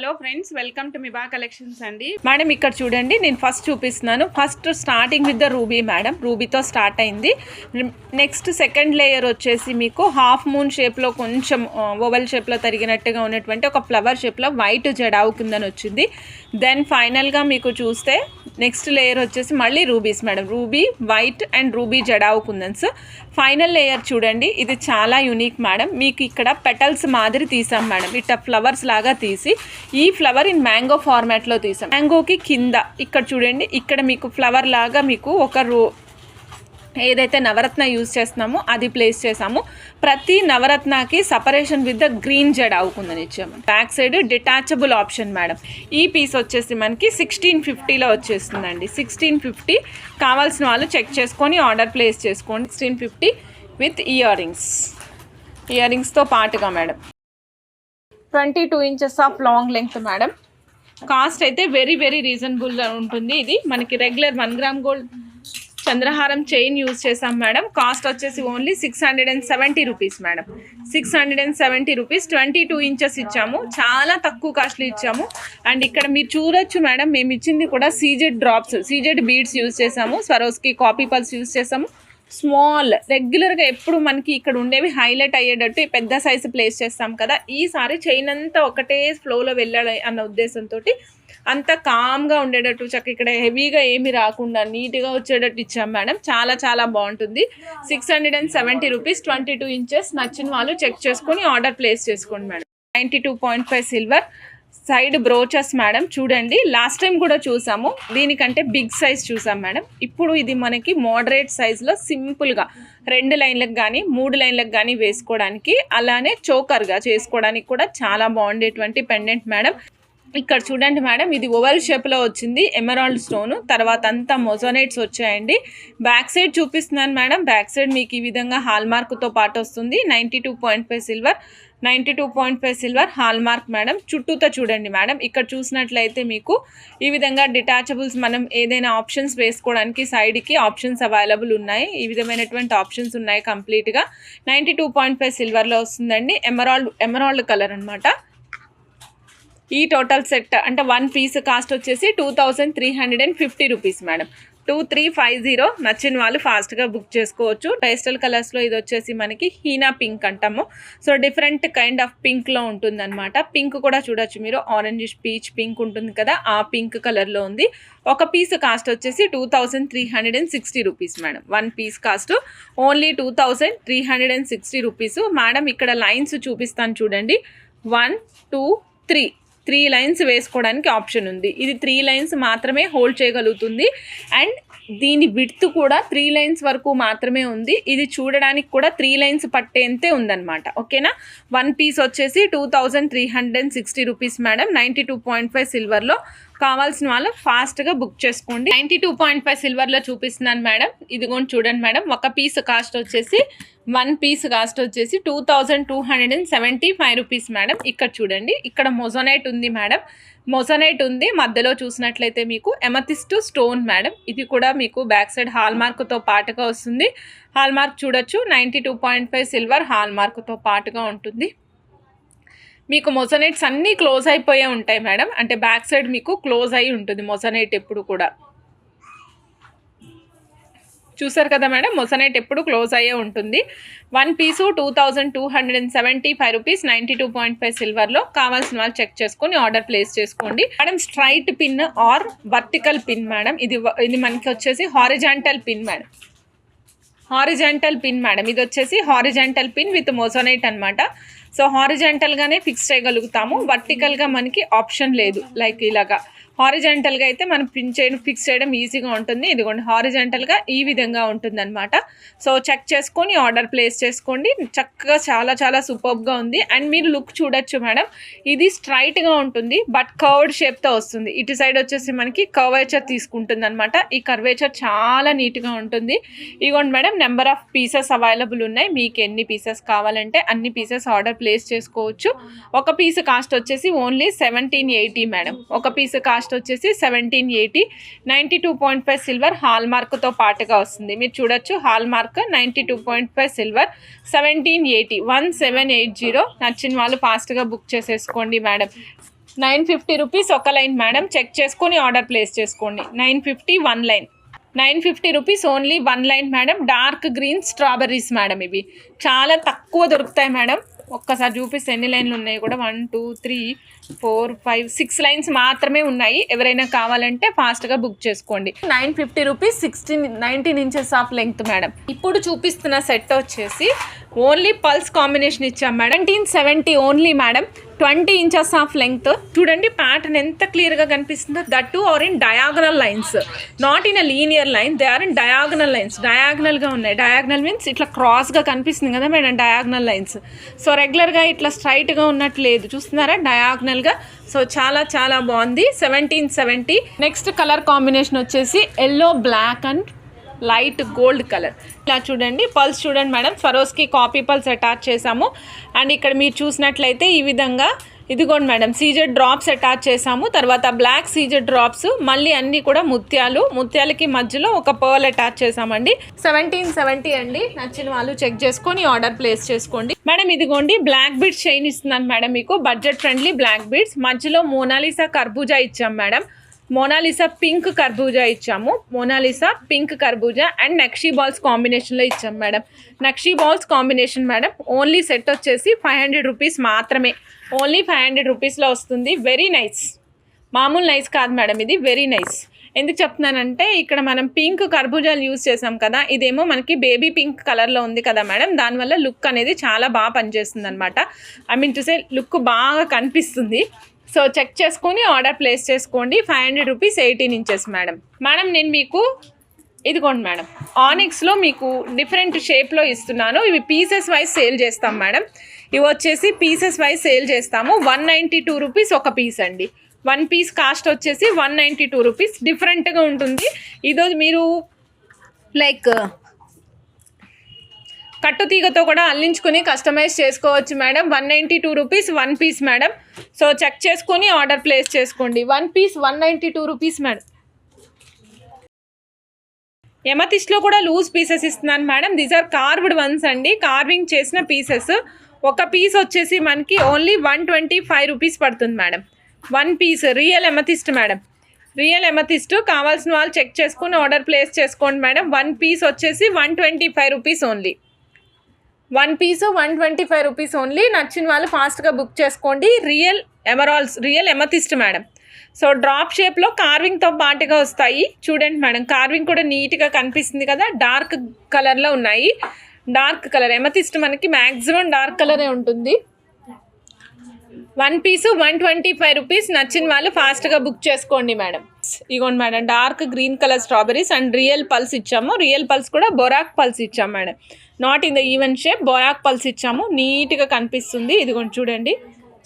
Hello friends, welcome to మిబా collections అండి. Madam ఇక్కడ చూడండి, నేను ఫస్ట్ చూపిస్తున్నాను. First starting with the ruby madam, రూబీతో స్టార్ట్ అయింది. నెక్స్ట్ సెకండ్ లేయర్ వచ్చేసి మీకు హాఫ్ మూన్ షేప్లో కొంచెం ఓవల్ షేప్లో తరిగినట్టుగా ఉన్నటువంటి ఒక ఫ్లవర్ షేప్లో వైట్ జడావు కిందని వచ్చింది. దెన్ ఫైనల్గా మీకు చూస్తే నెక్స్ట్ లేయర్ వచ్చేసి మళ్ళీ rubies madam, ruby white and ruby jadau kundans. Final layer చూడండి, ఇది చాలా యూనిక్ మేడం. మీకు ఇక్కడ పెటల్స్ మాదిరి తీసాం మేడం, ఇట్లా ఫ్లవర్స్ లాగా తీసి ఈ ఫ్లవర్ ఇన్ మ్యాంగో ఫార్మాట్లో తీసాం. మ్యాంగోకి కింద ఇక్కడ చూడండి, ఇక్కడ మీకు ఫ్లవర్ లాగా మీకు ఒక ఏదైతే నవరత్న యూజ్ చేస్తున్నామో అది ప్లేస్ చేసాము. ప్రతి నవరత్నకి separation with the green jade అవుతుందని ఇచ్చాము. Back side detachable option madam. ఈ పీస్ వచ్చేసి మనకి 1650లో వచ్చేస్తుందండి. 1650 కావాల్సిన వాళ్ళు చెక్ చేసుకొని ఆర్డర్ ప్లేస్ చేసుకోండి. 1650 విత్ ఇయర్ రింగ్స్తో పాటుగా మేడం. 22 inches of long length madam. Cost అయితే వెరీ వెరీ రీజనబుల్గా ఉంటుంది. ఇది మనకి రెగ్యులర్ 1 గ్రామ్ గోల్డ్ చంద్రహారం చైన్ యూజ్ చేసాం మేడం. కాస్ట్ వచ్చేసి only 670 rupees madam. 670 rupees. 22 inches ఇచ్చాము, చాలా తక్కువ కాస్ట్లో ఇచ్చాము. అండ్ ఇక్కడ మీరు చూడొచ్చు మేడం, మేము ఇచ్చింది కూడా CZ drops, CZ beads use చేసాము. స్వరోస్కి కాపీ పల్స్ యూజ్ చేసాము. స్మాల్ రెగ్యులర్గా ఎప్పుడు మనకి ఇక్కడ ఉండేవి హైలైట్ అయ్యేటట్టు పెద్ద సైజు ప్లేస్ చేస్తాం కదా. ఈసారి చైన్ అంతా ఒకటే ఫ్లోలో వెళ్ళాలి అన్న ఉద్దేశంతో అంత కామ్గా ఉండేటట్టు చక్క ఇక్కడ హెవీగా ఏమి రాకుండా నీట్గా వచ్చేటట్టు ఇచ్చాం మేడం. చాలా చాలా బాగుంటుంది. 670 రూపీస్. 22 ఇంచెస్. నచ్చిన వాళ్ళు చెక్ చేసుకొని ఆర్డర్ ప్లేస్ చేసుకోండి madam. 92.5 silver side brooches madam. చూడండి, లాస్ట్ టైం కూడా చూసాము, దీనికంటే బిగ్ సైజ్ చూసాం మేడం. ఇప్పుడు ఇది మనకి మోడరేట్ సైజులో సింపుల్గా 2 లైన్లకు కానీ 3 లైన్లకు కానీ వేసుకోవడానికి, అలానే చోకర్గా చేసుకోవడానికి కూడా చాలా బాగుండేటువంటి పెండెంట్ మేడం. ఇక్కడ చూడండి మేడం, ఇది ఓవల్ షేప్లో వచ్చింది. ఎమరాల్డ్ స్టోన్ తర్వాత అంతా మొజోనైట్స్ వచ్చాయండి. బ్యాక్ సైడ్ చూపిస్తున్నాను మేడం. బ్యాక్ సైడ్ మీకు ఈ విధంగా హాల్ మార్క్తో పాటు వస్తుంది. 92.5 silver, 92.5 silver hall mark madam. చుట్టూతో చూడండి మేడం, ఇక్కడ చూసినట్లయితే మీకు ఈ విధంగా డిటాచబుల్స్ మనం ఏదైనా ఆప్షన్స్ వేసుకోవడానికి సైడ్కి ఆప్షన్స్ అవైలబుల్ ఉన్నాయి. ఈ విధమైనటువంటి ఆప్షన్స్ ఉన్నాయి కంప్లీట్గా. 92.5 సిల్వర్లో వస్తుందండి. ఎమరాల్డ్ కలర్ అనమాట. ఈ టోటల్ సెట్ అంటే 1 పీస్ కాస్ట్ వచ్చేసి 2350 రూపీస్ మేడం. 2350. నచ్చిన వాళ్ళు ఫాస్ట్గా బుక్ చేసుకోవచ్చు. పేస్టల్ కలర్స్లో ఇది వచ్చేసి మనకి హీనా పింక్ అంటాము. సో డిఫరెంట్ కైండ్ ఆఫ్ పింక్లో ఉంటుందన్నమాట. పింక్ కూడా చూడొచ్చు మీరు, ఆరెంజ్ పీచ్ పింక్ ఉంటుంది కదా, ఆ పింక్ కలర్లో ఉంది. ఒక పీస్ కాస్ట్ వచ్చేసి 2360 rupees madam. 1 piece cost only 2360 rupees madam. ఇక్కడ లైన్స్ చూపిస్తాను చూడండి. 1 2 3 లైన్స్ వేసుకోవడానికి ఆప్షన్ ఉంది. ఇది 3 లైన్స్ మాత్రమే హోల్డ్ చేయగలుగుతుంది. అండ్ దీని విడ్త్ కూడా 3 లైన్స్ వరకు మాత్రమే ఉంది. ఇది చూడడానికి కూడా 3 లైన్స్ పట్టేంతే ఉందన్నమాట. ఓకేనా. 1 పీస్ వచ్చేసి 2360 రూపీస్ మేడం. 92.5 సిల్వర్లో కావాల్సిన వాళ్ళు ఫాస్ట్గా బుక్ చేసుకోండి. 92.5 సిల్వర్లో చూపిస్తున్నాను మేడం. ఇదిగోండి చూడండి మేడం, ఒక పీస్ కాస్ట్ వచ్చేసి 1 పీస్ కాస్ట్ వచ్చేసి 2275 రూపీస్ మేడం. ఇక్కడ చూడండి, ఇక్కడ మొజోనైట్ ఉంది మేడం. మొజోనైట్ ఉంది మధ్యలో చూసినట్లయితే మీకు ఎమతిస్ట్ స్టోన్ మేడం. ఇది కూడా మీకు బ్యాక్ సైడ్ హాల్ మార్క్తో పాటుగా వస్తుంది. హాల్ మార్క్ చూడొచ్చు. 92.5 సిల్వర్ హాల్ మార్క్తో పాటుగా ఉంటుంది. మీకు మొజోనైట్స్ అన్నీ క్లోజ్ అయిపోయే ఉంటాయి మేడం. అంటే బ్యాక్ సైడ్ మీకు క్లోజ్ అయి ఉంటుంది మొజోనైట్ ఎప్పుడు కూడా. చూసారు కదా మేడం, మొజోనైట్ ఎప్పుడు క్లోజ్ అయ్యే ఉంటుంది. 1 పీసు 2275 రూపీస్. 92.5 సిల్వర్లో కావాల్సిన వాళ్ళు చెక్ చేసుకొని ఆర్డర్ ప్లేస్ చేసుకోండి మేడం. Straight pin or vertical pin madam. ఇది మనకి వచ్చేసి horizontal pin madam. Horizontal pin madam. ఇది వచ్చేసి హారిజాంటల్ పిన్ విత్ మొజోనైట్ అనమాట. సో హారిజాంటల్గానే ఫిక్స్ చేయగలుగుతాము, వర్టికల్గా మనకి ఆప్షన్ లేదు. లైక్ ఇలాగా హారిజాంటల్గా అయితే మనం ఫిక్స్ చేయడం ఈజీగా ఉంటుంది. ఇదిగోండి హారిజాంటల్గా ఈ విధంగా ఉంటుందన్నమాట. సో చెక్ చేసుకొని ఆర్డర్ ప్లేస్ చేసుకోండి. చక్కగా చాలా చాలా సూపర్గా ఉంది. అండ్ మీరు లుక్ చూడొచ్చు మేడం, ఇది స్ట్రైట్గా ఉంటుంది బట్ కర్వ్డ్ షేప్తో వస్తుంది. ఇటు సైడ్ వచ్చేసి మనకి కర్వేచర్ తీసుకుంటుంది అనమాట. ఈ కర్వేచర్ చాలా నీట్గా ఉంటుంది. ఇదిగోండి madam, number of pieces available ఉన్నాయి. మీకు ఎన్ని పీసెస్ కావాలంటే అన్ని పీసెస్ ఆర్డర్ ప్లేస్ చేసుకోవచ్చు. ఒక పీస్ కాస్ట్ వచ్చేసి ఓన్లీ 1780 మేడం. ఒక పీస్ కాస్ట్ వచ్చేసి 1780. 92.5 సిల్వర్ హాల్ మార్క్తో పాటుగా వస్తుంది. మీరు చూడొచ్చు, హాల్ మార్క్ 92.5 సిల్వర్ 1780. 1780. నచ్చిన వాళ్ళు ఫాస్ట్గా బుక్ చేసేసుకోండి మేడం. 950 రూపీస్ ఒక లైన్ మేడం. చెక్ చేసుకొని ఆర్డర్ ప్లేస్ చేసుకోండి. 950 1 line. 950 rupees only 1 line madam. Dark green strawberries madam. ఇవి చాలా తక్కువ దొరుకుతాయి మేడం. ఒక్కసారి చూపిస్తే ఎన్ని లైన్లు ఉన్నాయి కూడా 1 2 3 4 5 6 లైన్స్ మాత్రమే ఉన్నాయి. ఎవరైనా కావాలంటే ఫాస్ట్గా బుక్ చేసుకోండి. 950 rupees 19 inches of length madam. ఇప్పుడు చూపిస్తున్న సెట్ వచ్చేసి ఓన్లీ పల్స్ కాంబినేషన్ ఇచ్చాం madam. 1970 only madam. 20 inches of length. చూడండి ప్యాటర్న్ ఎంత క్లియర్గా కనిపిస్తుందో. That two are in diagonal lines, not in a linear line. They are in diagonal lines. డయాగనల్గా ఉన్నాయి. డయాగనల్ మీన్స్ ఇట్లా క్రాస్గా కనిపిస్తుంది కదా మేడం, డయాగనల్ లైన్స్. సో రెగ్యులర్గా ఇట్లా స్ట్రైట్గా ఉన్నట్టు లేదు, చూస్తున్నారా, డయాగనల్గా. సో చాలా చాలా బాగుంది. 1770. నెక్స్ట్ కలర్ కాంబినేషన్ వచ్చేసి yellow black and light gold colour. ఇలా చూడండి పల్స్ చూడండి మేడం. స్వరోస్కి కాపీ పల్స్ అటాచ్ చేసాము. అండ్ ఇక్కడ మీరు చూసినట్లయితే ఈ విధంగా ఇదిగోండి మేడం సీజెడ్ డ్రాప్స్ అటాచ్ చేసాము. తర్వాత బ్లాక్ సీజెడ్ డ్రాప్స్, మళ్ళీ అన్నీ కూడా ముత్యాలు. ముత్యాలకి మధ్యలో ఒక పర్ల్ అటాచ్ చేసామండి. 1770 అండి. నచ్చిన వాళ్ళు చెక్ చేసుకొని ఆర్డర్ ప్లేస్ చేసుకోండి మేడం. ఇదిగోండి బ్లాక్ బీడ్స్ చైన్ ఇస్తున్నాను మేడం మీకు. Budget friendly black beads. మధ్యలో మోనాలిసా కర్బూజా ఇచ్చాం మేడం. మోనాలిసా పింక్ కర్బూజా ఇచ్చాము. మోనాలిసా పింక్ కర్బూజా అండ్ నక్షీ బాల్స్ కాంబినేషన్లో ఇచ్చాం madam. Nakshi balls combination madam. Only set వచ్చేసి 500 రూపీస్ మాత్రమే. ఓన్లీ 500 రూపీస్లో వస్తుంది. Very nice. మామూలు నైస్ కాదు మేడం, ఇది వెరీ నైస్. ఎందుకు చెప్తున్నానంటే ఇక్కడ మనం పింక్ కర్బూజాలు యూజ్ చేసాం కదా, ఇదేమో మనకి బేబీ పింక్ కలర్లో ఉంది కదా మేడం. దానివల్ల లుక్ అనేది చాలా బాగా పనిచేస్తుంది అనమాట. I mean to say look బాగా కనిపిస్తుంది. సో చెక్ చేసుకొని ఆర్డర్ ప్లేస్ చేసుకోండి. 500 రూపీస్ 18 ఇంచెస్ మేడం. మేడం నేను మీకు ఇదిగోండి మేడం ఆనిక్స్లో మీకు డిఫరెంట్ షేప్లో ఇస్తున్నాను. ఇవి పీసెస్ వైజ్ సేల్ చేస్తాం మేడం. ఇవి వచ్చేసి పీసెస్ వైజ్ సేల్ చేస్తాము. 192 రూపీస్ ఒక పీస్ అండి. 1 పీస్ కాస్ట్ వచ్చేసి 192 రూపీస్. డిఫరెంట్గా ఉంటుంది. ఇదో మీరు లైక్ కట్టుతీగతో కూడా అల్లించుకుని కస్టమైజ్ చేసుకోవచ్చు madam. 192 rupees 1 piece madam. So check చేసుకొని ఆర్డర్ ప్లేస్ చేసుకోండి. 1 పీస్ 192 రూపీస్ మేడం. ఎమతిస్ట్లో కూడా లూజ్ పీసెస్ ఇస్తున్నాను madam. These are carved ones అండి, కార్వింగ్ చేసిన పీసెస్. ఒక పీస్ వచ్చేసి మనకి ఓన్లీ 125 రూపీస్ పడుతుంది madam. 1 piece real amethyst madam. Real amethyst. కావాల్సిన వాళ్ళు చెక్ చేసుకుని ఆర్డర్ ప్లేస్ చేసుకోండి మేడం. 1 పీస్ వచ్చేసి 125 rupees only. 1 piece 125 rupees only. నచ్చిన వాళ్ళు ఫాస్ట్గా బుక్ చేసుకోండి. Real emeralds, real amethyst madam. So drop షేప్లో కార్వింగ్తో పాటుగా వస్తాయి. చూడండి మేడం, కార్వింగ్ కూడా నీట్గా కనిపిస్తుంది కదా. డార్క్ కలర్లో ఉన్నాయి. డార్క్ కలర్ ఎమతిస్ట్ మనకి మ్యాక్సిమం డార్క్ కలరే ఉంటుంది. 1 పీస్ 125 రూపీస్. నచ్చిన వాళ్ళు ఫాస్ట్గా బుక్ చేసుకోండి మేడం. ఇగోండి madam dark green colour strawberries and real pearls ఇచ్చాము. రియల్ పల్స్ కూడా బొరాక్ పల్స్ ఇచ్చాము madam. Not in the even shape, baroque pearls ఇచ్చాము. నీట్గా కనిపిస్తుంది. ఇదిగోండి చూడండి,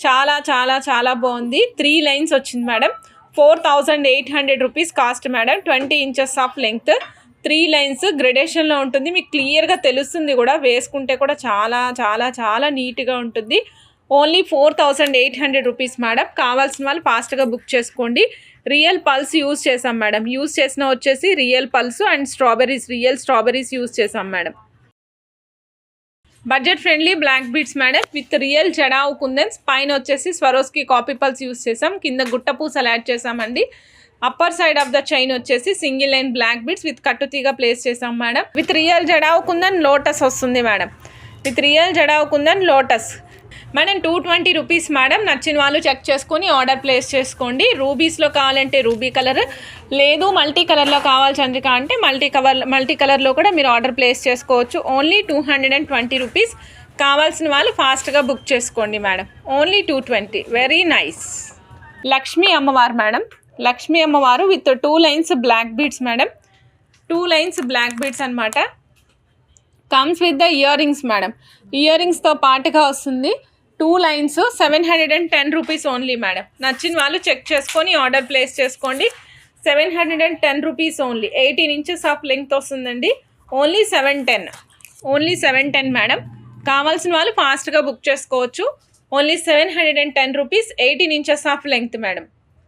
చాలా చాలా చాలా బాగుంది. 3 లైన్స్ వచ్చింది madam. 4800 rupees cost madam. 20 inches of length, 3 lines గ్రెడేషన్లో ఉంటుంది. మీకు క్లియర్గా తెలుస్తుంది కూడా, వేసుకుంటే కూడా చాలా చాలా చాలా నీట్గా ఉంటుంది. Only 4800 rupees madam. కావాల్సిన వాళ్ళు ఫాస్ట్గా బుక్ చేసుకోండి. రియల్ పల్స్ యూజ్ చేసాం మేడం. యూజ్ చేసిన వచ్చేసి real pearls and strawberries, real strawberries use చేసాం madam. Budget friendly black beads madam with real jadau kundans. పైన వచ్చేసి స్వరోస్కి కాపీ పల్స్ యూజ్ చేసాం. కింద గుట్ట పూసలు యాడ్ చేసామండి. Upper side of the chain వచ్చేసి single line black beads with కట్టుతీగా ప్లేస్ చేసాం madam. With real jadau kundan lotus వస్తుంది madam. With real jadau kundan lotus madam. 220 rupees madam. నచ్చిన వాళ్ళు చెక్ చేసుకొని ఆర్డర్ ప్లేస్ చేసుకోండి. రూబీస్లో కావాలంటే రూబీ కలర్, లేదు మల్టీ కలర్లో కావాలి చంద్రిక అంటే మల్టీ కలర్లో కూడా మీరు ఆర్డర్ ప్లేస్ చేసుకోవచ్చు. Only 220 rupees. కావాల్సిన వాళ్ళు ఫాస్ట్గా బుక్ చేసుకోండి madam. Only 220. Very nice. Lakshmi అమ్మవారు మేడం. లక్ష్మీ అమ్మవారు with 2 lines black beads madam. 2 lines black beads అనమాట. Comes with the ear rings madam. Ear రింగ్స్తో పాటుగా వస్తుంది. 2 లైన్స్ 710 రూపీస్ ఓన్లీ మేడం. నచ్చిన వాళ్ళు చెక్ చేసుకొని ఆర్డర్ ప్లేస్ చేసుకోండి. 710 rupees only. 18 inches of length వస్తుందండి. ఓన్లీ 710. Only 710 madam. కావాల్సిన వాళ్ళు ఫాస్ట్గా బుక్ చేసుకోవచ్చు. Only 710 rupees. 18 inches of length madam.